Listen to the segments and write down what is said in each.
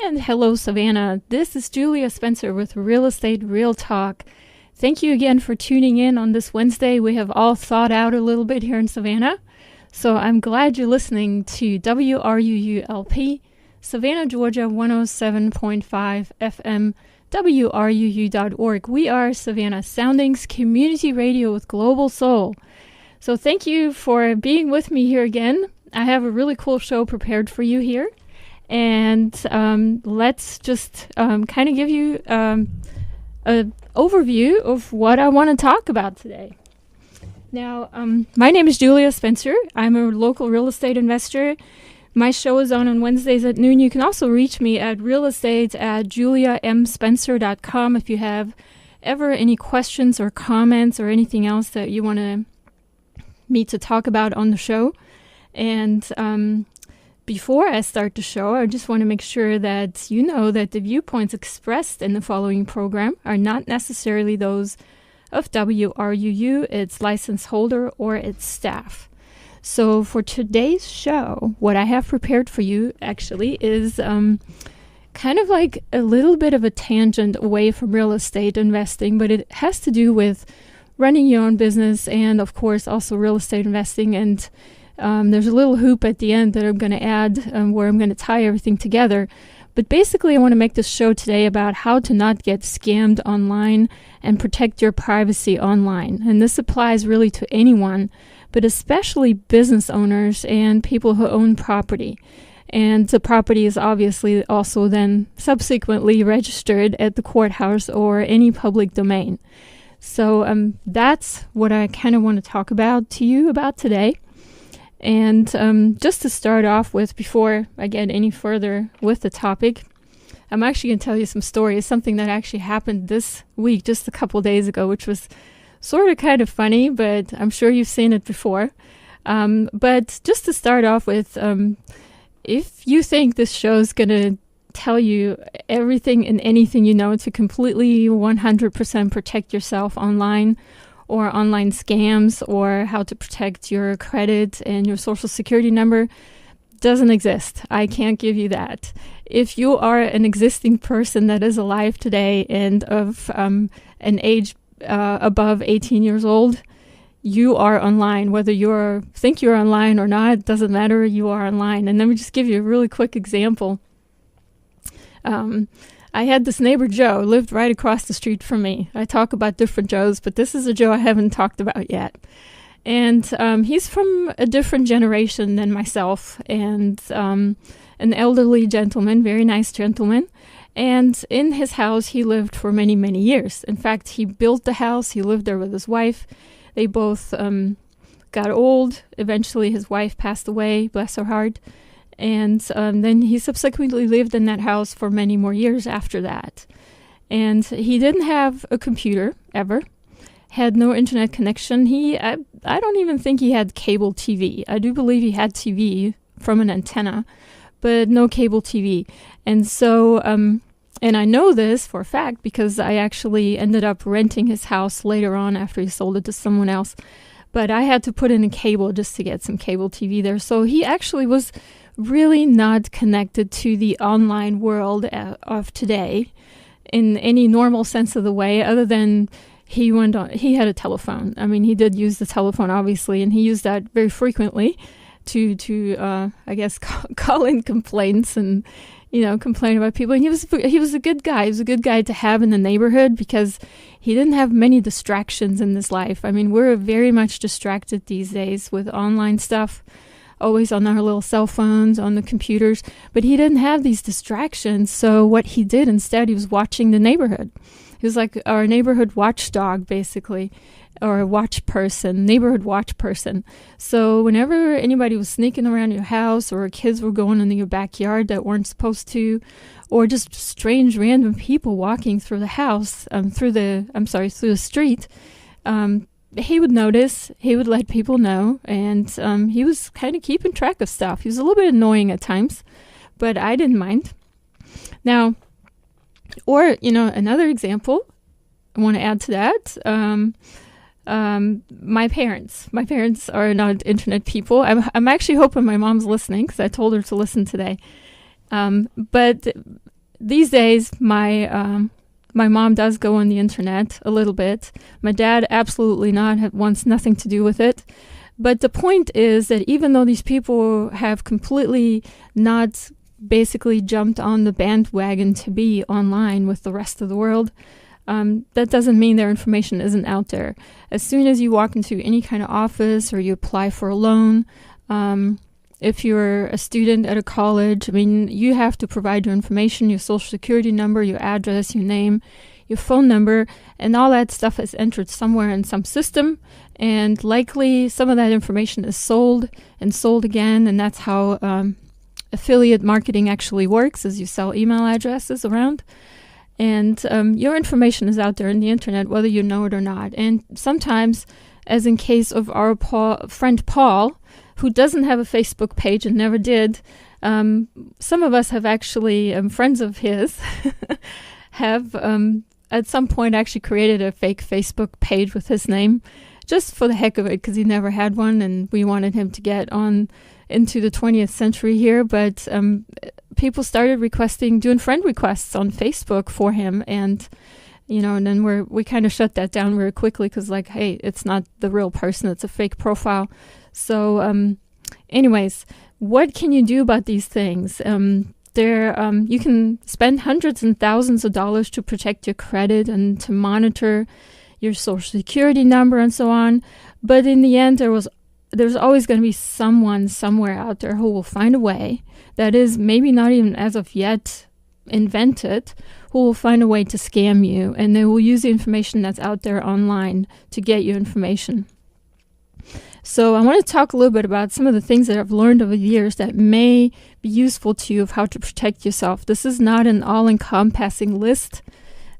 And hello, Savannah. This is Julia Spencer with Real Estate Real Talk. Thank you again for tuning in on this Wednesday. We have all thawed out a little bit here in Savannah. So I'm glad you're listening to WRUULP, Savannah, Georgia, 107.5 FM, WRUU.org. We are Savannah Soundings Community Radio with Global Soul. So thank you for being with me here again. I have a really cool show prepared for you here. And let's just kind of give you an overview of what I want to talk about today. Now, my name is Julia Spencer. I'm a local real estate investor. My show is on Wednesdays at noon. You can also reach me at realestate@juliamspencer.com if you have ever any questions or comments or anything else that you want me to talk about on the show. And before I start the show, I just want to make sure that you know that the viewpoints expressed in the following program are not necessarily those of WRUU, its license holder, or its staff. So for today's show, what I have prepared for you actually is kind of like a little bit of a tangent away from real estate investing, but it has to do with running your own business and, of course, also real estate investing. And there's a little hoop at the end that I'm going to add where I'm going to tie everything together. But basically, I want to make this show today about how to not get scammed online and protect your privacy online. And this applies really to anyone, but especially business owners and people who own property. And the property is obviously also then subsequently registered at the courthouse or any public domain. So that's what I kind of want to talk about to you about today. And just to start off with, before I get any further with the topic, I'm actually going to tell you some stories, something that actually happened this week, just a couple days ago, which was sort of kind of funny, but I'm sure you've seen it before. But just to start off with, if you think this show is going to tell you everything and anything you know to completely 100% protect yourself online, or online scams, or how to protect your credit and your social security number, doesn't exist. I can't give you that. If you are an existing person that is alive today and of an age above 18 years old, you are online. Whether you think you're online or not, it doesn't matter, you are online. And let me just give you a really quick example. I had this neighbor, Joe, lived right across the street from me. I talk about different Joes, but this is a Joe I haven't talked about yet. And he's from a different generation than myself, and an elderly gentleman, very nice gentleman. And in his house, he lived for many, many years. In fact, he built the house. He lived there with his wife. They both got old. Eventually, his wife passed away, bless her heart. And then he subsequently lived in that house for many more years after that. And he didn't have a computer, ever. Had no internet connection. I don't even think he had cable TV. I do believe he had TV from an antenna, but no cable TV. And so, and I know this for a fact because I actually ended up renting his house later on after he sold it to someone else. But I had to put in a cable just to get some cable TV there. So he actually was really not connected to the online world of today in any normal sense of the way, other than he had a telephone. I mean, he did use the telephone, obviously, and he used that very frequently to I guess, call in complaints and, complain about people. And he was a good guy. He was a good guy to have in the neighborhood because he didn't have many distractions in his life. I mean, we're very much distracted these days with online stuff, always on our little cell phones, on the computers, but he didn't have these distractions. So what he did instead, he was watching the neighborhood. He was like our neighborhood watchdog, basically, or a neighborhood watch person. So whenever anybody was sneaking around your house, or kids were going into your backyard that weren't supposed to, or just strange random people walking through the house, through the street, he would notice, he would let people know, and he was kind of keeping track of stuff. He was a little bit annoying at times, but I didn't mind. Now, or, another example I want to add to that, my parents are not internet people. I'm actually hoping my mom's listening because I told her to listen today. But these days, my mom does go on the internet a little bit. My dad absolutely not, wants nothing to do with it. But the point is that even though these people have completely not basically jumped on the bandwagon to be online with the rest of the world, that doesn't mean their information isn't out there. As soon as you walk into any kind of office or you apply for a loan, if you're a student at a college, I mean, you have to provide your information, your social security number, your address, your name, your phone number, and all that stuff is entered somewhere in some system, and likely some of that information is sold and sold again, and that's how affiliate marketing actually works, is you sell email addresses around, and your information is out there in the internet, whether you know it or not. And sometimes, as in case of our friend Paul, who doesn't have a Facebook page and never did, some of us have actually, friends of his, have at some point actually created a fake Facebook page with his name, just for the heck of it, because he never had one, and we wanted him to get on into the 20th century here. But people started doing friend requests on Facebook for him, and and then we kind of shut that down very quickly, because hey, it's not the real person, it's a fake profile. So anyways, what can you do about these things? You can spend hundreds and thousands of dollars to protect your credit and to monitor your social security number and so on. But in the end, there's always going to be someone somewhere out there who will find a way that is maybe not even as of yet invented, who will find a way to scam you, and they will use the information that's out there online to get your information. So I want to talk a little bit about some of the things that I've learned over the years that may be useful to you of how to protect yourself. This is not an all-encompassing list,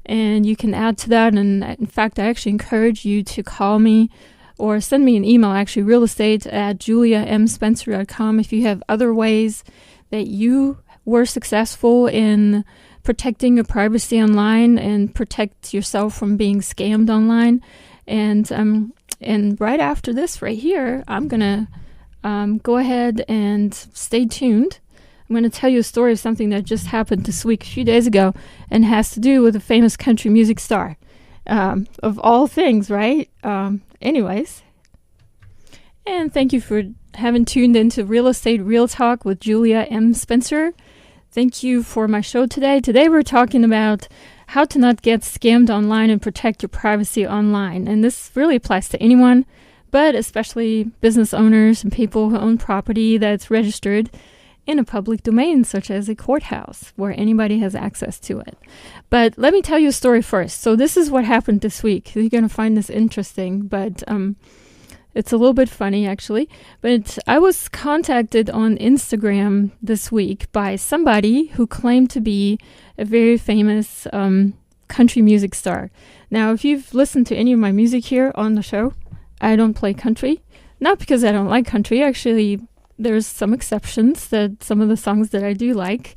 and you can add to that. And in fact, I actually encourage you to call me or send me an email, actually, realestate@juliamspencer.com, if you have other ways that you were successful in protecting your privacy online and protect yourself from being scammed online. And right after this right here, I'm going to go ahead and stay tuned. I'm going to tell you a story of something that just happened this week, a few days ago, and has to do with a famous country music star. Of all things, right? Anyways. And thank you for having tuned into Real Estate Real Talk with Julia M. Spencer. Thank you for my show today. Today we're talking about how to not get scammed online and protect your privacy online. And this really applies to anyone, but especially business owners and people who own property that's registered in a public domain, such as a courthouse, where anybody has access to it. But let me tell you a story first. So this is what happened this week. You're going to find this interesting, but it's a little bit funny, actually. But I was contacted on Instagram this week by somebody who claimed to be a very famous country music star. Now, if you've listened to any of my music here on the show, I don't play country. Not because I don't like country. Actually, there's some exceptions that some of the songs that I do like.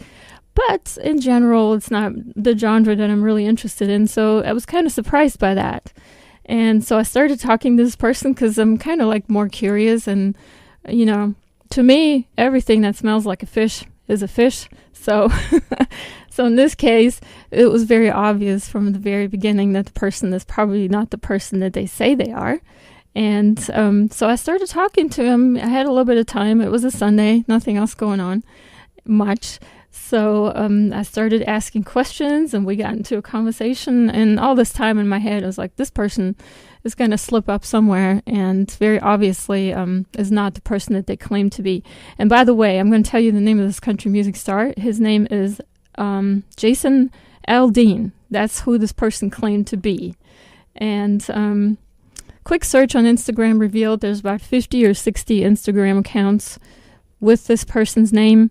But in general, it's not the genre that I'm really interested in. So I was kind of surprised by that. And so I started talking to this person because I'm kind of more curious. And, to me, everything that smells like a fish is a fish. So so in this case, it was very obvious from the very beginning that the person is probably not the person that they say they are. And so I started talking to him. I had a little bit of time. It was a Sunday, nothing else going on much. So I started asking questions, and we got into a conversation. And all this time in my head, I was like, this person is going to slip up somewhere, and very obviously is not the person that they claim to be. And by the way, I'm going to tell you the name of this country music star. His name is Jason Aldean. That's who this person claimed to be. And quick search on Instagram revealed there's about 50 or 60 Instagram accounts with this person's name.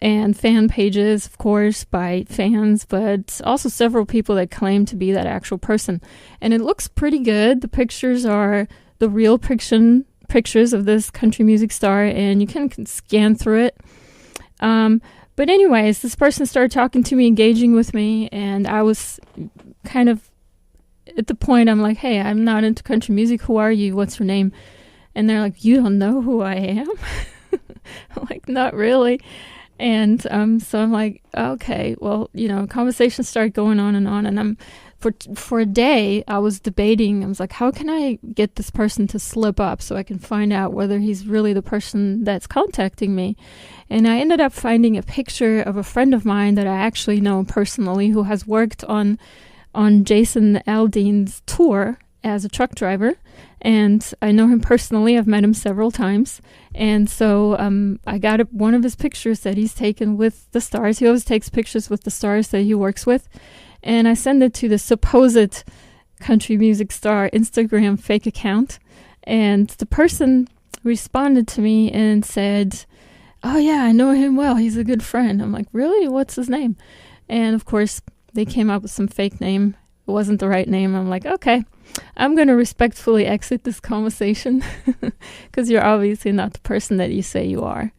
And fan pages, of course, by fans, but also several people that claim to be that actual person. And it looks pretty good. The pictures are the real pictures of this country music star, and you can scan through it. But anyways, this person started talking to me, engaging with me, and I was kind of at the point, I'm like, hey, I'm not into country music. Who are you? What's your name? And they're like, you don't know who I am? I'm like, not really. And so I'm like, okay, well, conversations start going on, and I'm for a day I was debating. I was like, how can I get this person to slip up so I can find out whether he's really the person that's contacting me? And I ended up finding a picture of a friend of mine that I actually know personally, who has worked on Jason Aldean's tour as a truck driver. And I know him personally. I've met him several times. And so I got one of his pictures that he's taken with the stars. He always takes pictures with the stars that he works with. And I send it to the supposed country music star Instagram fake account. And the person responded to me and said, oh yeah, I know him well. He's a good friend. I'm like, really? What's his name? And of course, they came up with some fake name. It wasn't the right name. I'm like, okay, I'm going to respectfully exit this conversation because you're obviously not the person that you say you are.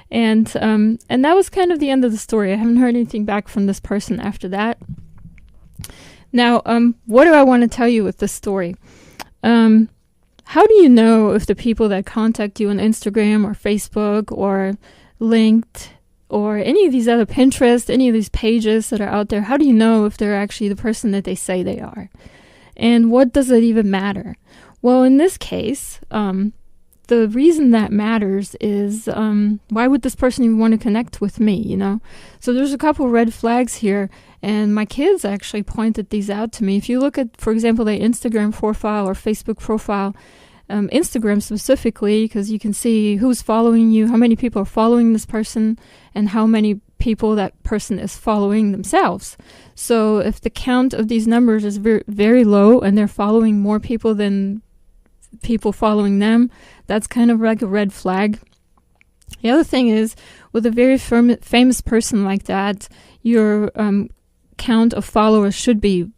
And that was kind of the end of the story. I haven't heard anything back from this person after that. Now, what do I want to tell you with this story? How do you know if the people that contact you on Instagram or Facebook or Linked or any of these other Pinterest, any of these pages that are out there, how do you know if they're actually the person that they say they are? And what does it even matter? Well, in this case, the reason that matters is why would this person even want to connect with me, So there's a couple red flags here, and my kids actually pointed these out to me. If you look at, for example, their Instagram profile or Facebook profile, Instagram specifically, because you can see who's following you, how many people are following this person, and how many people that person is following themselves. So if the count of these numbers is very, very low and they're following more people than people following them, that's kind of like a red flag. The other thing is, with a very famous person like that, your count of followers should be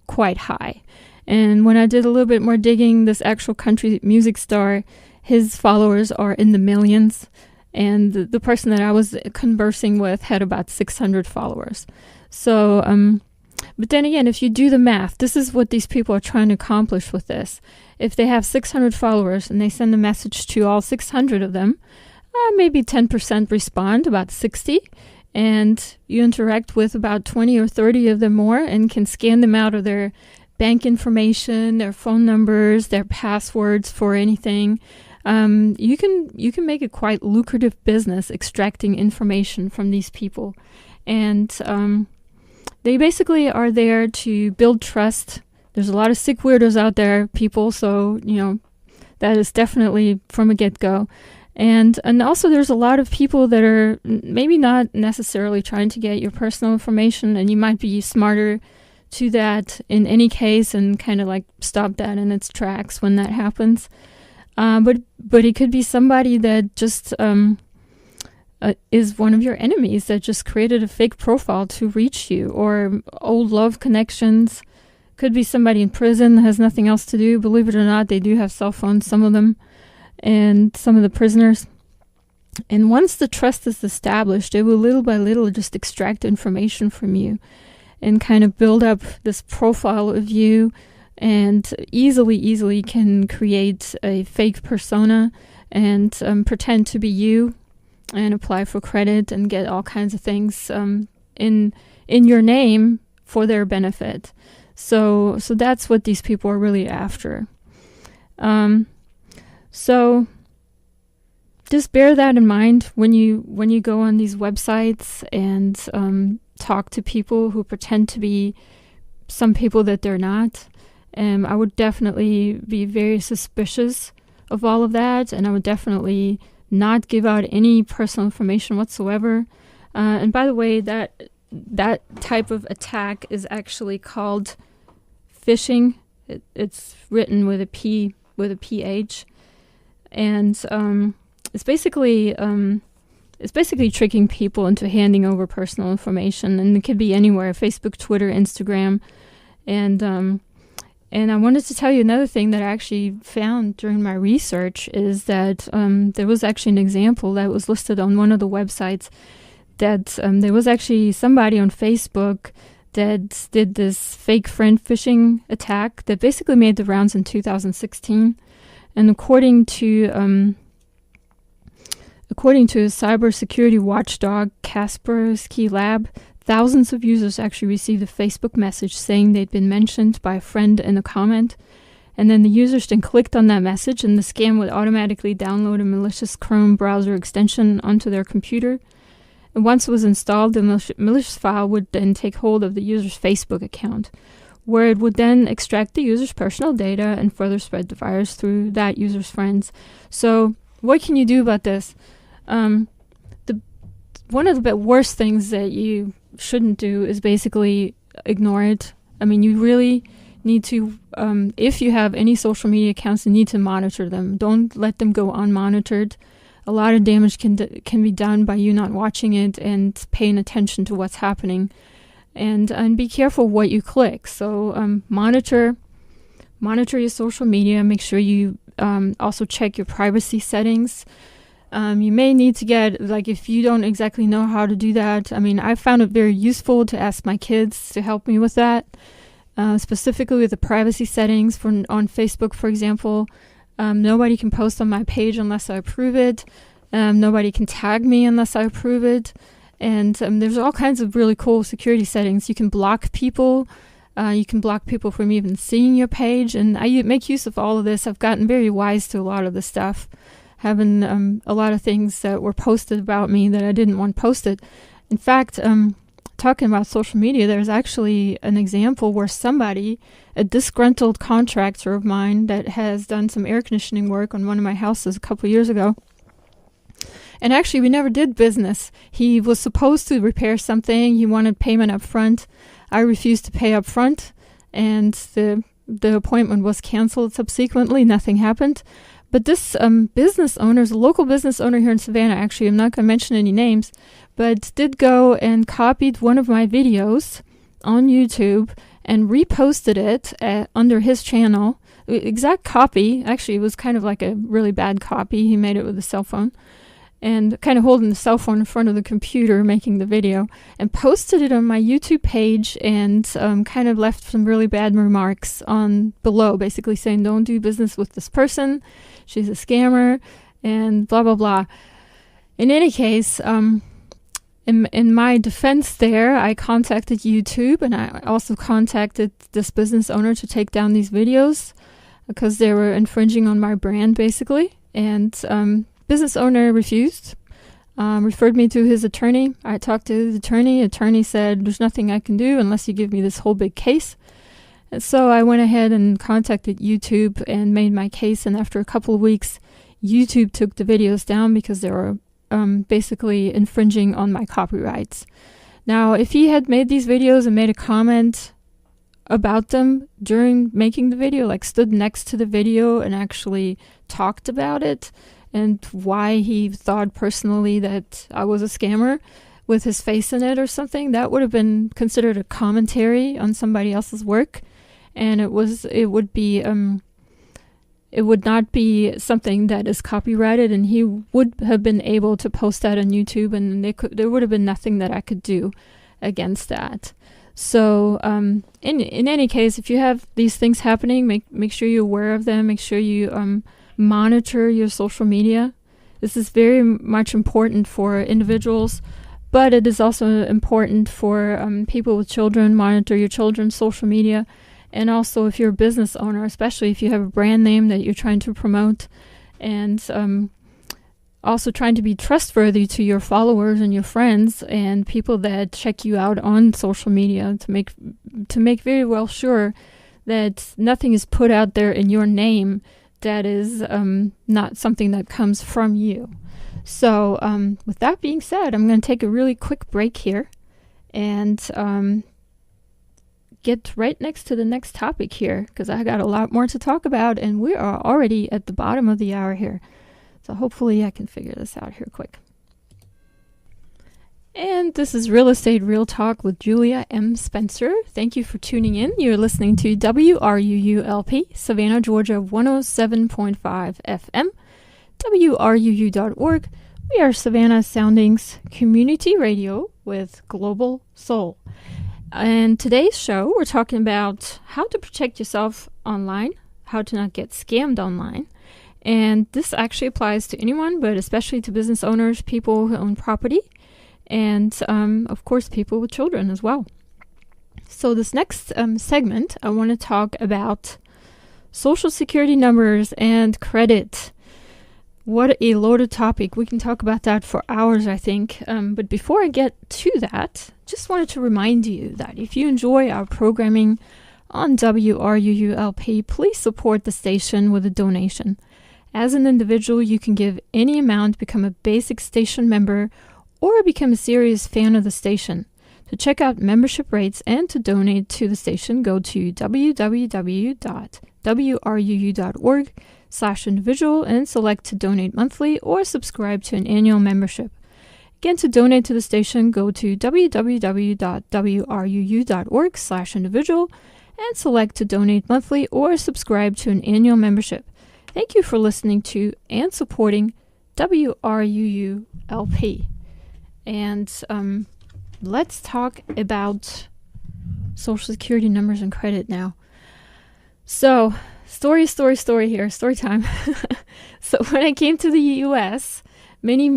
quite high. And when I did a little bit more digging, this actual country music star, his followers are in the millions. And the person that I was conversing with had about 600 followers. So, but then again, if you do the math, this is what these people are trying to accomplish with this. If they have 600 followers and they send a message to all 600 of them, maybe 10% respond, about 60. And you interact with about 20 or 30 of them more and can scan them out of their bank information, their phone numbers, their passwords for anything. You can make a quite lucrative business extracting information from these people. And they basically are there to build trust. There's a lot of sick weirdos out there, people, so, that is definitely from a get-go. And also there's a lot of people that are maybe not necessarily trying to get your personal information, and you might be smarter to that in any case and kind of like stop that in its tracks when that happens. But it could be somebody that just is one of your enemies that just created a fake profile to reach you, or old love connections. Could be somebody in prison that has nothing else to do. Believe it or not, they do have cell phones, some of them, and some of the prisoners. And once the trust is established, it will little by little just extract information from you and kind of build up this profile of you, and easily can create a fake persona and pretend to be you and apply for credit and get all kinds of things in your name for their benefit. So that's what these people are really after. So just bear that in mind when you go on these websites and talk to people who pretend to be some people that they're not. I would definitely be very suspicious of all of that, and I would definitely not give out any personal information whatsoever. And by the way, that type of attack is actually called phishing. It's written with a P, with a PH, and it's basically tricking people into handing over personal information, and it could be anywhere: Facebook, Twitter, Instagram, and I wanted to tell you another thing that I actually found during my research is that there was actually an example that was listed on one of the websites that there was actually somebody on Facebook that did this fake friend phishing attack that basically made the rounds in 2016. And according to According to cybersecurity watchdog Kaspersky Lab, thousands of users actually received a Facebook message saying they'd been mentioned by a friend in a comment, and then the users then clicked on that message, and the scam would automatically download a malicious Chrome browser extension onto their computer. And once it was installed, the malicious file would then take hold of the user's Facebook account, where it would then extract the user's personal data and further spread the virus through that user's friends. So what can you do about this? One of the worst things that you shouldn't do is basically ignore it. I mean, you really need to, if you have any social media accounts, you need to monitor them. Don't let them go unmonitored. A lot of damage can be done by you not watching it and paying attention to what's happening. And be careful what you click. So monitor your social media. Make sure you also check your privacy settings. You may need to get, like, if you don't exactly know how to do that, I mean, I found it very useful to ask my kids to help me with that, specifically with the privacy settings on Facebook, for example. Nobody can post on my page unless I approve it. Nobody can tag me unless I approve it. And there's all kinds of really cool security settings. You can block people. You can block people from even seeing your page. And I make use of all of this. I've gotten very wise to a lot of this stuff, having a lot of things that were posted about me that I didn't want posted. In fact, talking about social media, there's actually an example where somebody, a disgruntled contractor of mine that has done some air conditioning work on one of my houses a couple years ago, and actually we never did business. He was supposed to repair something. He wanted payment up front. I refused to pay up front, and the appointment was canceled subsequently. Nothing happened. But this business owner is a local business owner here in Savannah. Actually, I'm not going to mention any names, but did go and copied one of my videos on YouTube and reposted it under his channel. Exact copy. Actually, it was kind of like a really bad copy. He made it with a cell phone and kind of holding the cell phone in front of the computer making the video, and posted it on my YouTube page, and kind of left some really bad remarks on below, basically saying, don't do business with this person. She's a scammer, and blah, blah, blah. In any case, in my defense there, I contacted YouTube, and I also contacted this business owner to take down these videos because they were infringing on my brand, basically. And business owner refused, referred me to his attorney. I talked to his attorney. Attorney said, there's nothing I can do unless you give me this whole big case. And so I went ahead and contacted YouTube and made my case. And after a couple of weeks, YouTube took the videos down because they were basically infringing on my copyrights. Now, if he had made these videos and made a comment about them during making the video, like stood next to the video and actually talked about it and why he thought personally that I was a scammer with his face in it or something, that would have been considered a commentary on somebody else's work. And it would not be something that is copyrighted, and he would have been able to post that on YouTube, and there would have been nothing that I could do against that. So in any case, if you have these things happening, make sure you're aware of them. Make sure you monitor your social media. This is very much important for individuals, but it is also important for people with children. Monitor your children's social media. And also if you're a business owner, especially if you have a brand name that you're trying to promote, and also trying to be trustworthy to your followers and your friends and people that check you out on social media, to make very well sure that nothing is put out there in your name that is not something that comes from you. So with that being said, I'm going to take a really quick break here and get right next to the next topic here, because I got a lot more to talk about, and we are already at the bottom of the hour here. So hopefully I can figure this out here quick. And this is Real Estate Real Talk with Julia M. Spencer. Thank you for tuning in. You're listening to WRUULP, Savannah, Georgia, 107.5 FM, WRUU.org. We are Savannah Soundings Community Radio with Global Soul. And today's show, we're talking about how to protect yourself online, how to not get scammed online, And this actually applies to anyone, but especially to business owners, people who own property, and of course, people with children as well. So this next segment, I want to talk about Social Security numbers and credit. What a loaded topic. We can talk about that for hours, I think. But before I get to that, just wanted to remind you that if you enjoy our programming on WRUULP, please support the station with a donation. As an individual, you can give any amount, become a basic station member, or become a serious fan of the station. To check out membership rates and to donate to the station, go to www.wruu.org/individual and select to donate monthly or subscribe to an annual membership. Again, to donate to the station, go to www.wruu.org/individual and select to donate monthly or subscribe to an annual membership. Thank you for listening to and supporting WRUULP. And let's talk about Social Security numbers and credit now. So, story here, story time. So when I came to the U.S. many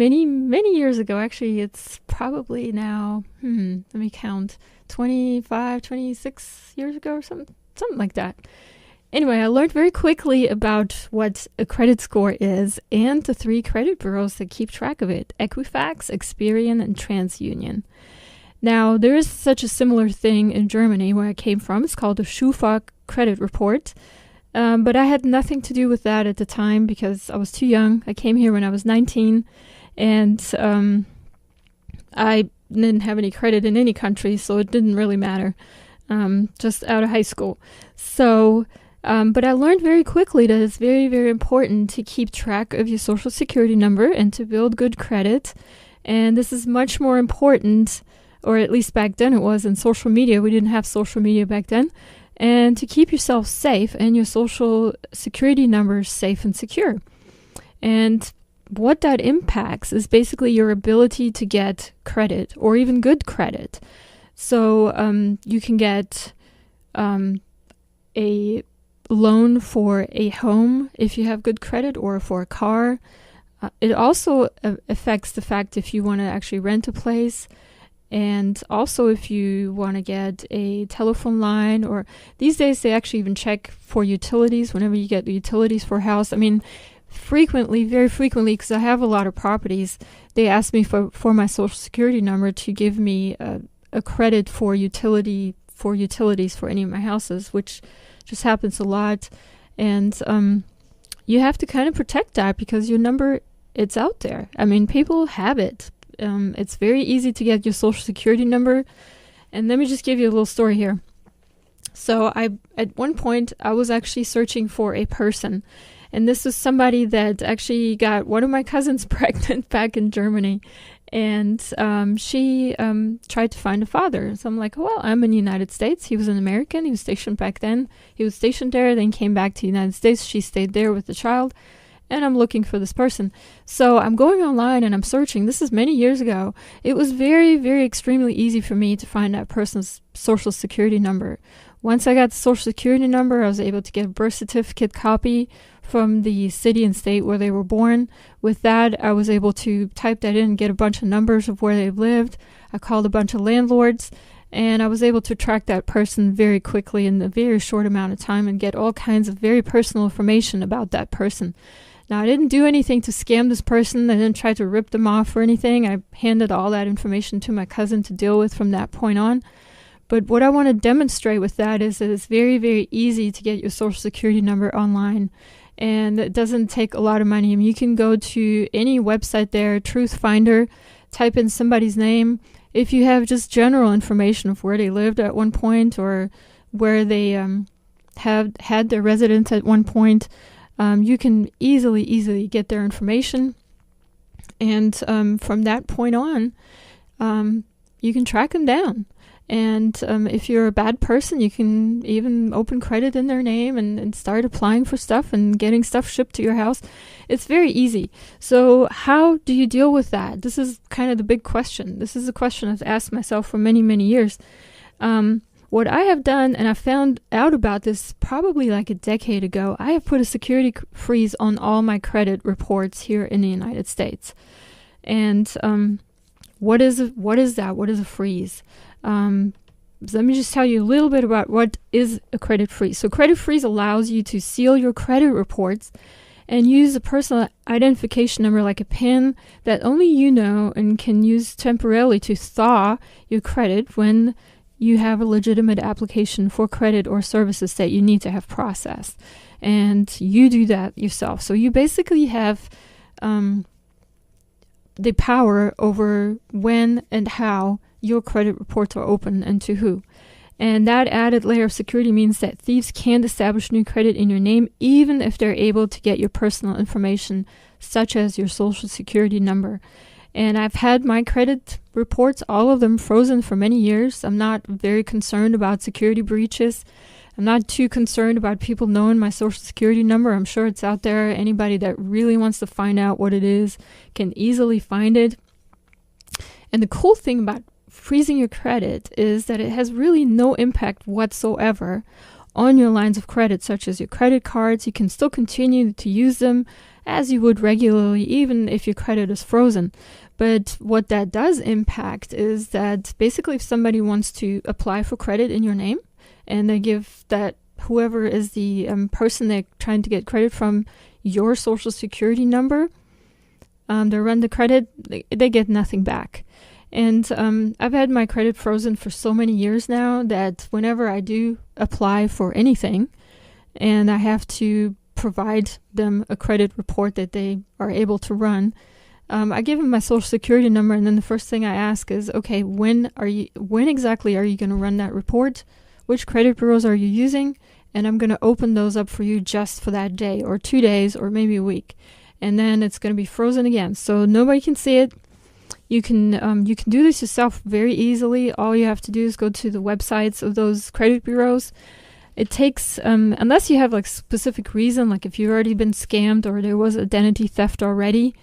years ago, actually it's probably now, let me count, 26 years ago or something like that. Anyway, I learned very quickly about what a credit score is and the 3 credit bureaus that keep track of it: Equifax, Experian, and TransUnion. Now, there is such a similar thing in Germany where I came from. It's called the Schufa credit report. But I had nothing to do with that at the time because I was too young. I came here when I was 19, and I didn't have any credit in any country, so it didn't really matter, just out of high school. So, but I learned very quickly that it's very, very important to keep track of your Social Security number and to build good credit. And this is much more important, or at least back then it was, in social media. We didn't have social media back then. And to keep yourself safe and your Social Security numbers safe and secure. And what that impacts is basically your ability to get credit or even good credit. So you can get a loan for a home if you have good credit, or for a car. It also affects the fact if you want to actually rent a place. And also if you want to get a telephone line, or these days they actually even check for utilities whenever you get the utilities for a house. I mean, very frequently, because I have a lot of properties, they ask me for my Social Security number to give me a credit for utilities for any of my houses, which just happens a lot. And you have to kind of protect that because your number, it's out there. I mean, people have it. It's very easy to get your Social Security number. And let me just give you a little story here. So at one point, I was actually searching for a person. And this was somebody that actually got one of my cousins pregnant back in Germany. And she tried to find a father. So I'm like, well, I'm in the United States. He was an American. He was stationed back then. He was stationed there, then came back to the United States. She stayed there with the child. And I'm looking for this person. So I'm going online and I'm searching. This is many years ago. It was very, very extremely easy for me to find that person's Social Security number. Once I got the Social Security number, I was able to get a birth certificate copy from the city and state where they were born. With that, I was able to type that in and get a bunch of numbers of where they lived. I called a bunch of landlords, and I was able to track that person very quickly in a very short amount of time and get all kinds of very personal information about that person. Now, I didn't do anything to scam this person. I didn't try to rip them off or anything. I handed all that information to my cousin to deal with from that point on. But what I want to demonstrate with that is that it's very, very easy to get your Social Security number online. And it doesn't take a lot of money. I mean, you can go to any website there, Truth Finder, type in somebody's name. If you have just general information of where they lived at one point or where they have had their residence at one point, you can easily get their information. And from that point on, you can track them down. And if you're a bad person, you can even open credit in their name and start applying for stuff and getting stuff shipped to your house. It's very easy. So how do you deal with that? This is kind of the big question. This is a question I've asked myself for many, many years. what I have done, and I found out about this probably like a decade ago, I have put a security freeze on all my credit reports here in the United States. And what is that? What is a freeze? So let me just tell you a little bit about what is a credit freeze. So credit freeze allows you to seal your credit reports and use a personal identification number like a PIN that only you know and can use temporarily to thaw your credit when you have a legitimate application for credit or services that you need to have processed. And you do that yourself. So you basically have the power over when and how your credit reports are open and to who. And that added layer of security means that thieves can't establish new credit in your name, even if they're able to get your personal information, such as your social security number. And I've had my credit reports, all of them, frozen for many years. I'm not very concerned about security breaches. I'm not too concerned about people knowing my social security number. I'm sure it's out there. Anybody that really wants to find out what it is can easily find it. And the cool thing about freezing your credit is that it has really no impact whatsoever on your lines of credit, such as your credit cards. You can still continue to use them as you would regularly, even if your credit is frozen. But what that does impact is that basically if somebody wants to apply for credit in your name and they give that whoever is the person they're trying to get credit from your social security number, they run the credit, they get nothing back. And I've had my credit frozen for so many years now that whenever I do apply for anything and I have to provide them a credit report that they are able to run, I give them my social security number, and then the first thing I ask is, okay, when exactly are you going to run that report? Which credit bureaus are you using? And I'm going to open those up for you just for that day or 2 days or maybe a week. And then it's going to be frozen again. So nobody can see it. You can do this yourself very easily. All you have to do is go to the websites of those credit bureaus. It takes, unless you have like specific reason, like if you've already been scammed or there was identity theft already,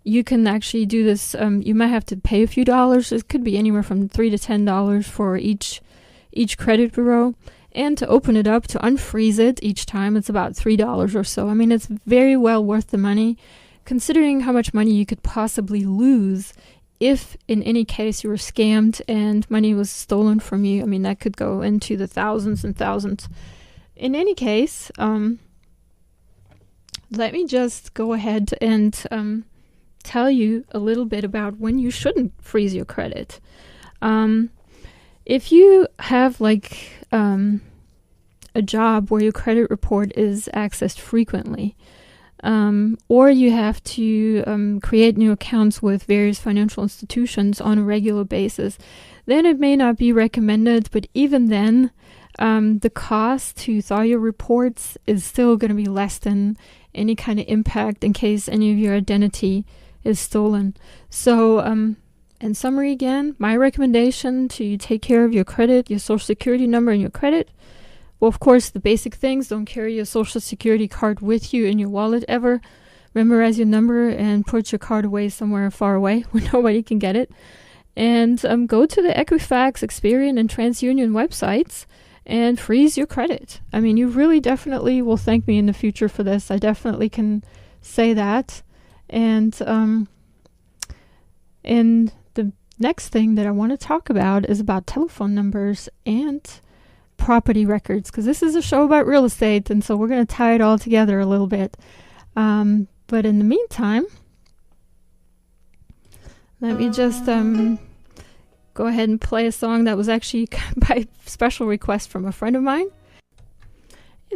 you can actually do this. You might have to pay a few dollars. It could be anywhere from $3 to $10 for each credit bureau. And to open it up, to unfreeze it each time, it's about $3 or so. I mean, it's very well worth the money, considering how much money you could possibly lose if in any case you were scammed and money was stolen from you. I mean, that could go into the thousands and thousands. In any case, let me just go ahead and tell you a little bit about when you shouldn't freeze your credit. If you have like a job where your credit report is accessed frequently, or you have to create new accounts with various financial institutions on a regular basis, then it may not be recommended. But even then, the cost to thaw your reports is still going to be less than any kind of impact in case any of your identity is stolen. So, in summary again, my recommendation to take care of your credit, your social security number and your credit. Well, of course, the basic things: don't carry your social security card with you in your wallet ever. Memorize your number and put your card away somewhere far away where nobody can get it. And go to the Equifax, Experian, and TransUnion websites and freeze your credit. I mean, you really definitely will thank me in the future for this. I definitely can say that. And the next thing that I want to talk about is about telephone numbers and property records, because this is a show about real estate, and so we're going to tie it all together a little bit. But in the meantime, let me just go ahead and play a song that was actually by special request from a friend of mine.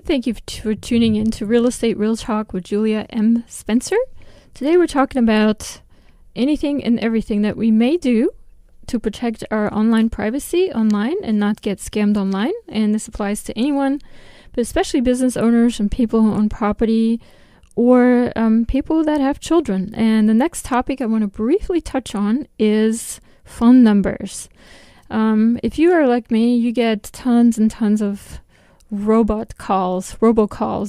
Thank you for tuning in to Real Estate Real Talk with Julia M. Spencer. Today we're talking about anything and everything that we may do to protect our online privacy online and not get scammed online. And this applies to anyone, but especially business owners and people who own property, or people that have children. And the next topic I want to briefly touch on is phone numbers. If you are like me, you get tons and tons of robocalls,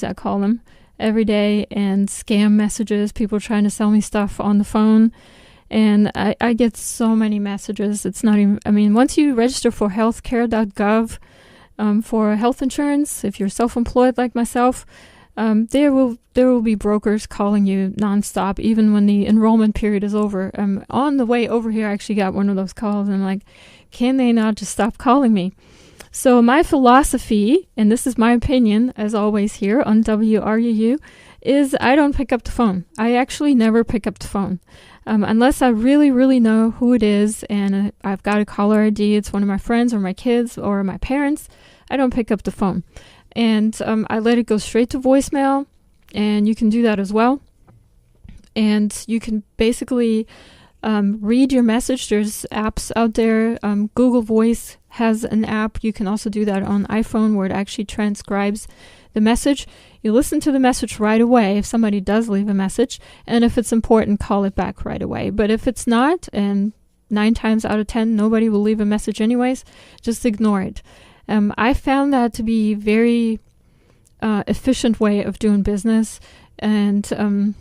I call them, every day, and scam messages, people trying to sell me stuff on the phone. And I get so many messages. It's not even, I mean, once you register for healthcare.gov for health insurance, if you're self-employed like myself, there will be brokers calling you nonstop, even when the enrollment period is over. On the way over here, I actually got one of those calls, and I'm like, can they not just stop calling me? So my philosophy, and this is my opinion, as always here on WRUU, is I don't pick up the phone. I actually never pick up the phone. Unless I really, really know who it is, and I've got a caller ID, it's one of my friends or my kids or my parents, I don't pick up the phone. And I let it go straight to voicemail, and you can do that as well. And you can basically read your message. There's apps out there. Google Voice has an app. You can also do that on iPhone, where it actually transcribes the message. You listen to the message right away if somebody does leave a message, and if it's important, call it back right away. But if it's not, and 9 times out of 10 nobody will leave a message anyways, just ignore it. I found that to be very efficient way of doing business. And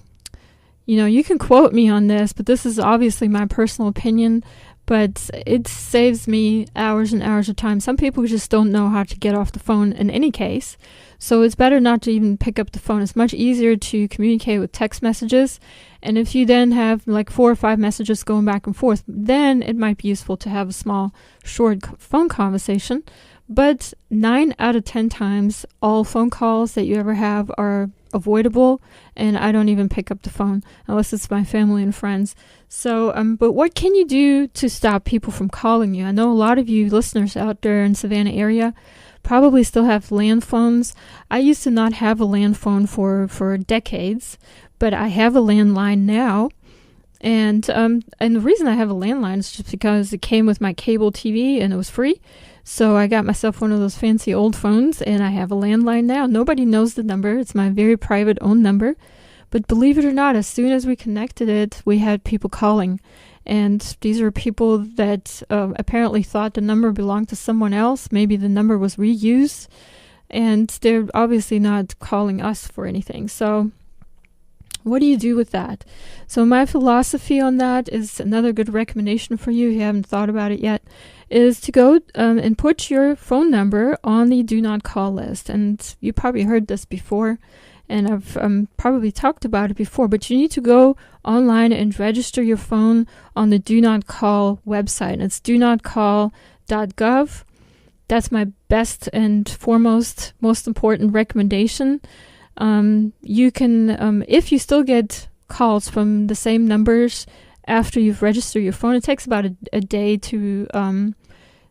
you can quote me on this, but this is obviously my personal opinion, but it saves me hours and hours of time. Some people just don't know how to get off the phone in any case, so it's better not to even pick up the phone. It's much easier to communicate with text messages, and if you then have like 4 or 5 messages going back and forth, then it might be useful to have a small, short phone conversation. But 9 out of 10 times, all phone calls that you ever have are avoidable, and I don't even pick up the phone unless it's my family and friends. So, but what can you do to stop people from calling you? I know a lot of you listeners out there in Savannah area probably still have land phones. I used to not have a land phone for decades, but I have a landline now. And the reason I have a landline is just because it came with my cable TV and it was free. So I got myself one of those fancy old phones, and I have a landline now. Nobody knows the number. It's my very private own number. But believe it or not, as soon as we connected it, we had people calling. And these are people that apparently thought the number belonged to someone else. Maybe the number was reused. And they're obviously not calling us for anything. So what do you do with that? So my philosophy on that is another good recommendation for you if you haven't thought about it yet, is to go and put your phone number on the do not call list. And you probably heard this before, and I've probably talked about it before, but you need to go online and register your phone on the do not call website. It's donotcall.gov. That's my best and foremost, most important recommendation. You can, if you still get calls from the same numbers after you've registered your phone, it takes about a day to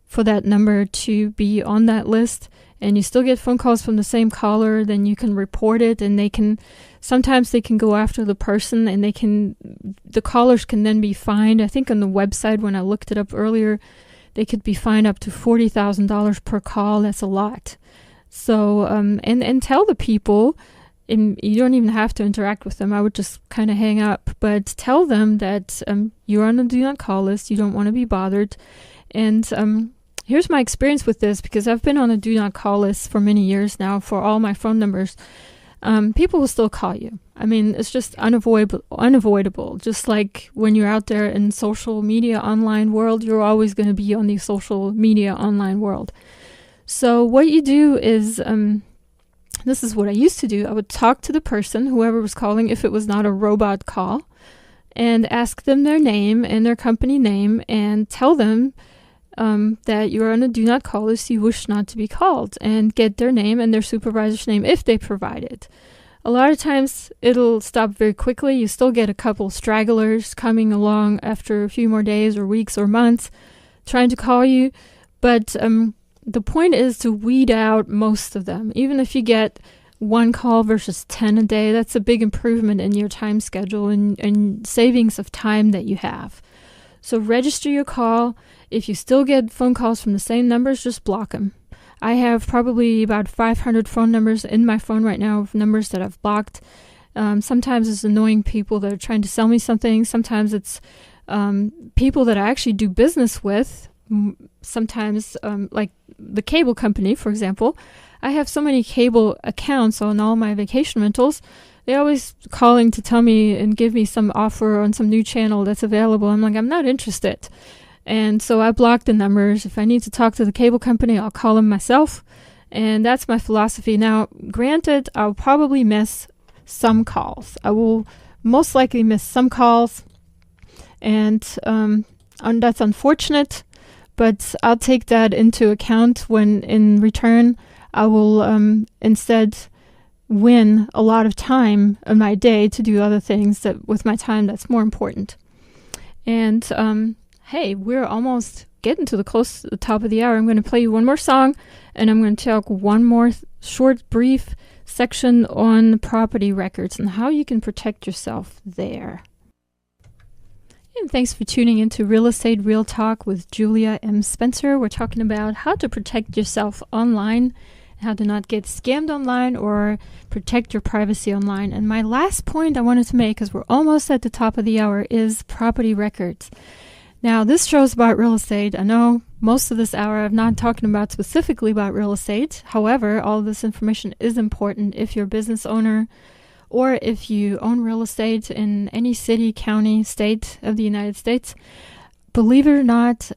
for that number to be on that list, and you still get phone calls from the same caller, then you can report it, and sometimes they can go after the person, and the callers can then be fined. I think on the website, when I looked it up earlier, they could be fined up to $40,000 per call. That's a lot. So, and tell the people, and you don't even have to interact with them. I would just kind of hang up, but tell them that you're on the do not call list. You don't want to be bothered. And here's my experience with this, because I've been on a do not call list for many years now for all my phone numbers. People will still call you. I mean, it's just unavoidable. Just like when you're out there in social media online world, you're always going to be on the social media online world. So what you do is, this is what I used to do. I would talk to the person, whoever was calling, if it was not a robot call, and ask them their name and their company name, and tell them that you're on a do not call list, you wish not to be called, and get their name and their supervisor's name if they provide it. A lot of times it'll stop very quickly. You still get a couple stragglers coming along after a few more days or weeks or months trying to call you, but the point is to weed out most of them. Even if you get 1 call versus 10 a day, that's a big improvement in your time schedule and savings of time that you have. So register your call. If you still get phone calls from the same numbers, just block them. I have probably about 500 phone numbers in my phone right now, of numbers that I've blocked. Sometimes it's annoying people that are trying to sell me something. Sometimes it's people that I actually do business with. Sometimes, like the cable company, for example. I have so many cable accounts on all my vacation rentals they're always calling to tell me and give me some offer on some new channel that's available. I'm like, I'm not interested. And so I block the numbers. If I need to talk to the cable company, I'll call them myself. And that's my philosophy. Now, granted, I'll probably miss some calls. I will most likely miss some calls. And that's unfortunate. But I'll take that into account when, in return, I will instead win a lot of time in my day to do other things that with my time that's more important. And hey, we're almost getting to the top of the hour. I'm going to play you one more song, and I'm going to talk one more short, brief section on property records and how you can protect yourself there. And thanks for tuning into Real Estate Real Talk with Julia M. Spencer. We're talking about how to protect yourself online, how to not get scammed online, or protect your privacy online. And my last point I wanted to make, because we're almost at the top of the hour, is property records. Now, this show's about real estate. I know most of this hour I'm not talking about specifically about real estate. However, all of this information is important if you're a business owner or if you own real estate in any city, county, state of the United States. Believe it or not,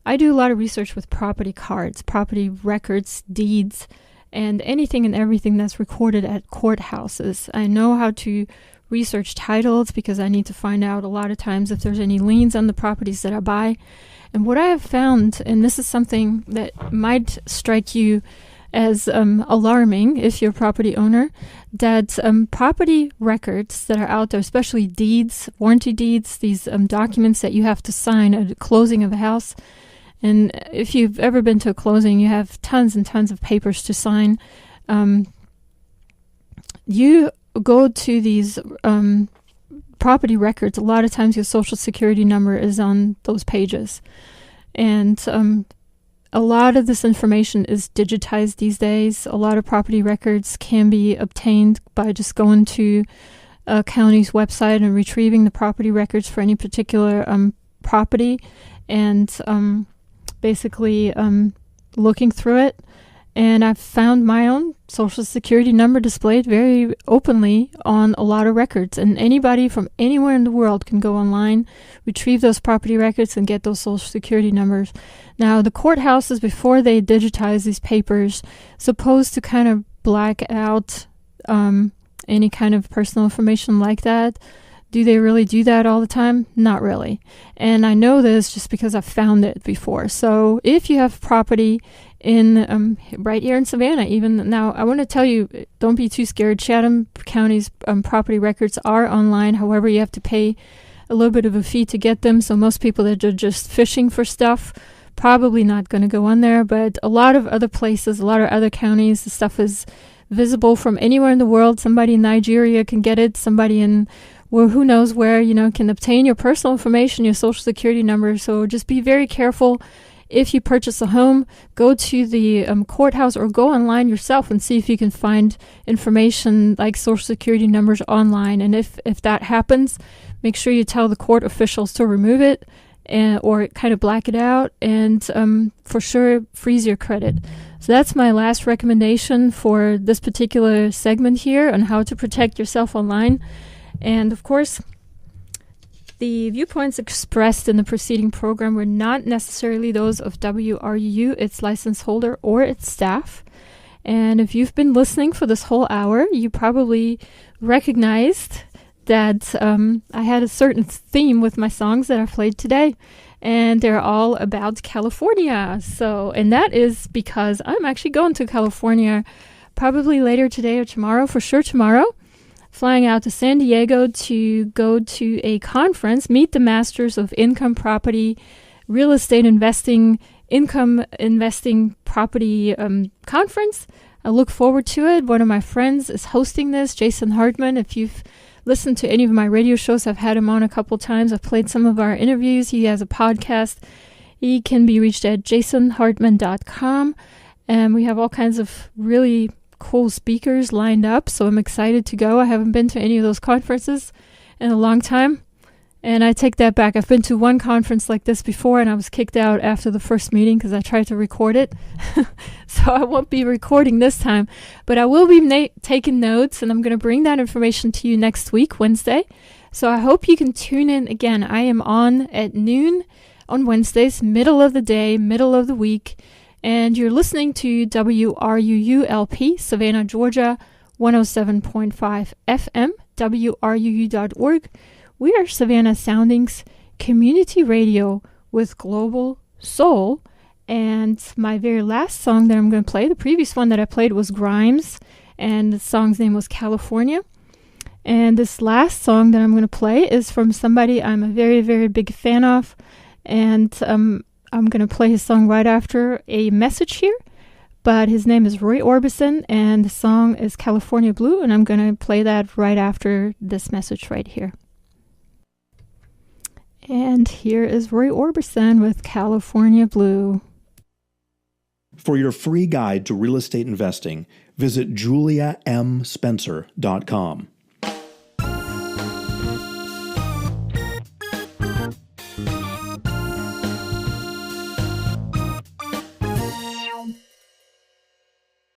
I do a lot of research with property cards, property records, deeds, and anything and everything that's recorded at courthouses. I know how to research titles because I need to find out a lot of times if there's any liens on the properties that I buy. And what I have found, and this is something that might strike you as alarming if you're a property owner, that property records that are out there, especially deeds, warranty deeds, these documents that you have to sign at the closing of a house. And if you've ever been to a closing, you have tons and tons of papers to sign. You go to these property records, a lot of times your social security number is on those pages. And a lot of this information is digitized these days. A lot of property records can be obtained by just going to a county's website and retrieving the property records for any particular property and basically looking through it. And I've found my own social security number displayed very openly on a lot of records. And anybody from anywhere in the world can go online, retrieve those property records, and get those social security numbers. Now, the courthouses, before they digitize these papers, supposed to kind of black out any kind of personal information like that. Do they really do that all the time? Not really. And I know this just because I've found it before. So if you have property in right here in Savannah, even now, I want to tell you, don't be too scared. Chatham County's property records are online. However, you have to pay a little bit of a fee to get them. So most people that are just fishing for stuff, probably not going to go on there. But a lot of other places, a lot of other counties, the stuff is visible from anywhere in the world. Somebody in Nigeria can get it. Somebody in well, who knows where, can obtain your personal information, your social security number. So just be very careful. If you purchase a home, go to the courthouse or go online yourself and see if you can find information like social security numbers online. And if that happens, make sure you tell the court officials to remove it or kind of black it out, and for sure freeze your credit. So that's my last recommendation for this particular segment here on how to protect yourself online. And of course, the viewpoints expressed in the preceding program were not necessarily those of WRUU, its license holder, or its staff. And if you've been listening for this whole hour, you probably recognized that I had a certain theme with my songs that I played today. And they're all about California. And that is because I'm actually going to California probably later today or tomorrow, for sure tomorrow. Flying out to San Diego to go to a conference, Meet the Masters of Income Property, Real Estate Investing, Income Investing Property Conference. I look forward to it. One of my friends is hosting this, Jason Hartman. If you've listened to any of my radio shows, I've had him on a couple times. I've played some of our interviews. He has a podcast. He can be reached at jasonhartman.com. And we have all kinds of really cool speakers lined up, so I'm excited to go. I haven't been to any of those conferences in a long time, And I take that back. I've been to one conference like this before, and I was kicked out after the first meeting because I tried to record it. So I won't be recording this time, but I will be taking notes, and I'm going to bring that information to you next week, Wednesday. So I hope you can tune in again. I am on at noon on Wednesdays, middle of the day, middle of the week, and you're listening to WRUULP, Savannah, Georgia, 107.5 FM, WRUU.org. We are Savannah Soundings Community Radio with Global Soul. And my very last song that I'm going to play, the previous one that I played was Grimes, and the song's name was California. And this last song that I'm going to play is from somebody I'm a very, very big fan of. And I'm going to play his song right after a message here. But his name is Roy Orbison, and the song is California Blue. And I'm going to play that right after this message right here. And here is Roy Orbison with California Blue. For your free guide to real estate investing, visit juliamspencer.com.